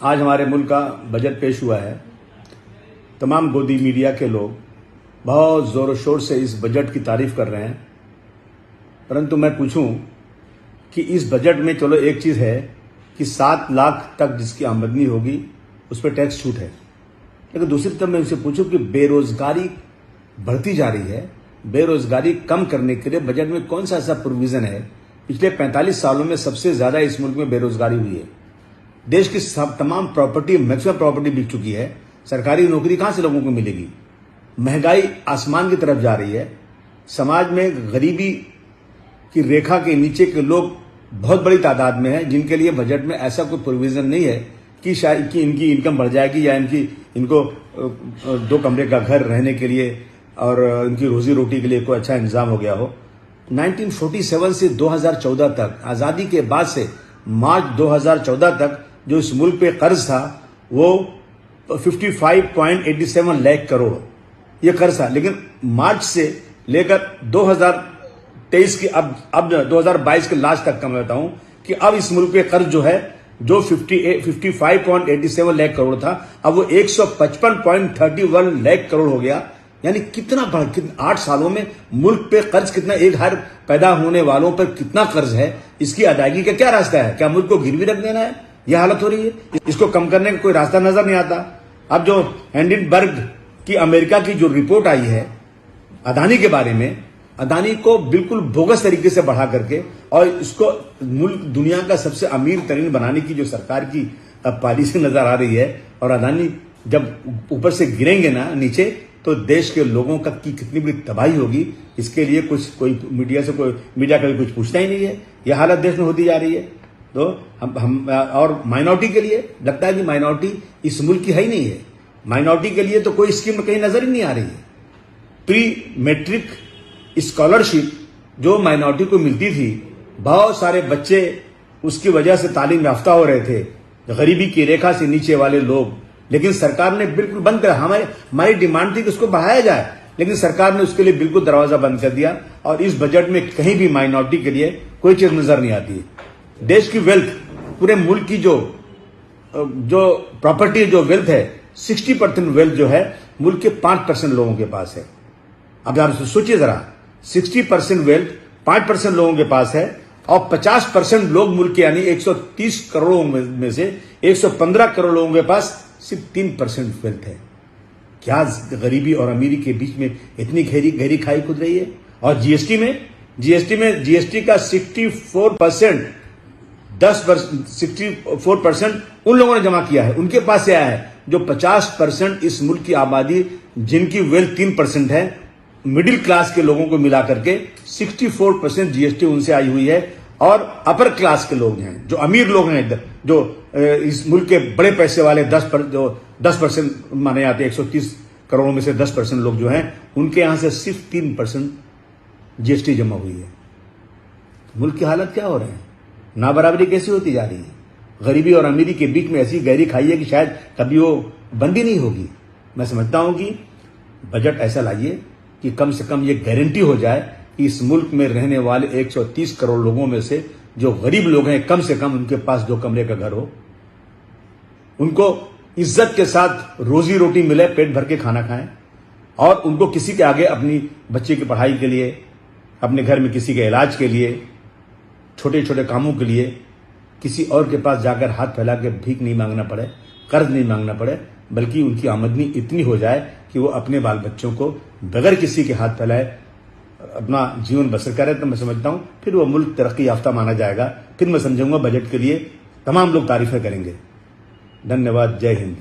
आज हमारे मुल्क का बजट पेश हुआ है। तमाम गोदी मीडिया के लोग बहुत ज़ोर शोर से इस बजट की तारीफ कर रहे हैं, परंतु मैं पूछूं कि इस बजट में चलो एक चीज़ है कि 7 लाख तक जिसकी आमदनी होगी उस पर टैक्स छूट है, लेकिन दूसरी तरफ मैं उनसे पूछूं कि बेरोजगारी बढ़ती जा रही है, बेरोजगारी कम करने के लिए बजट में कौन सा ऐसा प्रोविजन है? पिछले 45 सालों में सबसे ज्यादा इस मुल्क में बेरोजगारी हुई है। देश की तमाम प्रॉपर्टी, मैक्सिमम प्रॉपर्टी बिक चुकी है। सरकारी नौकरी कहां से लोगों को मिलेगी? महंगाई आसमान की तरफ जा रही है। समाज में गरीबी की रेखा के नीचे के लोग बहुत बड़ी तादाद में हैं, जिनके लिए बजट में ऐसा कोई प्रोविजन नहीं है कि शायद कि इनकी इनकम बढ़ जाएगी या इनको 2 कमरे का घर रहने के लिए और इनकी रोजी रोटी के लिए कोई अच्छा इंतजाम हो गया हो। 1947 से 2014 तक, आजादी के बाद से मार्च 2014 तक जो इस मुल्क पे कर्ज था वो 55.87 लाख करोड़ ये कर्ज था, लेकिन मार्च से लेकर 2023 की अब 2022 के लास्ट तक का मैं बताऊं कि अब इस मुल्क पे कर्ज जो है जो 55.87 लाख करोड़ था, अब वो 155.31 लाख करोड़ हो गया। यानी कितना 8 सालों में मुल्क पे कर्ज कितना, एक हर पैदा होने वालों पर कितना कर्ज है, इसकी अदायगी का क्या रास्ता है? क्या मुल्क को गिरवी रख देना है? यह हालत हो रही है। इसको कम करने का कोई रास्ता नजर नहीं आता। अब जो हिंडनबर्ग की अमेरिका की जो रिपोर्ट आई है अदानी के बारे में, अदानी को बिल्कुल बोगस तरीके से बढ़ा करके और इसको मुल्क दुनिया का सबसे अमीर तरीन बनाने की जो सरकार की पॉलिसी नजर आ रही है, और अदानी जब ऊपर से गिरेंगे ना नीचे तो देश के लोगों का की कितनी बड़ी तबाही होगी, इसके लिए कोई मीडिया कभी कुछ पूछता ही नहीं है। यह हालत देश में होती जा रही है। तो हम और माइनॉरिटी के लिए लगता है कि माइनॉरिटी इस मुल्क की है ही नहीं है। माइनॉरिटी के लिए तो कोई स्कीम कहीं नजर ही नहीं आ रही है। प्री मैट्रिक स्कॉलरशिप जो माइनॉरिटी को मिलती थी, बहुत सारे बच्चे उसकी वजह से तालीम याफ्ता हो रहे थे, गरीबी की रेखा से नीचे वाले लोग, लेकिन सरकार ने बिल्कुल बंद कर, हमारी डिमांड थी कि उसको बढ़ाया जाए, लेकिन सरकार ने उसके लिए बिल्कुल दरवाजा बंद कर दिया। और इस बजट में कहीं भी माइनॉरिटी के लिए कोई चीज नजर नहीं आती है। देश की वेल्थ, पूरे मुल्क की जो प्रॉपर्टी, जो वेल्थ है, 60% वेल्थ जो है मुल्क के 5% लोगों के पास है। अब आप सोचिए जरा, 60% वेल्थ 5% लोगों के पास है और 50% लोग मुल्क के यानी 130 करोड़ में से 115 करोड़ लोगों के पास सिर्फ 3% वेल्थ है। क्या गरीबी और अमीरी के बीच में इतनी गहरी खाई खुद रही है? और जीएसटी का 64% उन लोगों ने जमा किया है, उनके पास से आया है। जो 50% इस मुल्क की आबादी जिनकी वेल्थ 3% है, मिडिल क्लास के लोगों को मिला करके 64% जीएसटी उनसे आई हुई है। और अपर क्लास के लोग हैं, जो अमीर लोग हैं इधर, जो इस मुल्क के बड़े पैसे वाले 10% माने जाते हैं, 130 करोड़ में से 10% लोग जो हैं, उनके यहां से सिर्फ 3% जीएसटी जमा हुई है। मुल्क की हालत क्या हो रही है? नाबराबरी कैसी होती जा रही है? गरीबी और अमीरी के बीच में ऐसी गहरी खाई है कि शायद कभी वो बंद ही नहीं होगी। मैं समझता हूं कि बजट ऐसा लाइए कि कम से कम ये गारंटी हो जाए कि इस मुल्क में रहने वाले 130 करोड़ लोगों में से जो गरीब लोग हैं, कम से कम उनके पास 2 कमरे का घर हो, उनको इज्जत के साथ रोजी रोटी मिले, पेट भर के खाना खाएं, और उनको किसी के आगे अपनी बच्चे की पढ़ाई के लिए, अपने घर में किसी के इलाज के लिए, छोटे छोटे कामों के लिए किसी और के पास जाकर हाथ फैला के भीख नहीं मांगना पड़े, कर्ज नहीं मांगना पड़े, बल्कि उनकी आमदनी इतनी हो जाए कि वो अपने बाल बच्चों को बगैर किसी के हाथ फैलाए अपना जीवन बसर करे। तो मैं समझता हूं फिर वो मुल्क तरक्की याफ्ता माना जाएगा। फिर मैं समझूंगा बजट के लिए तमाम लोग तारीफें करेंगे। धन्यवाद। जय हिंद।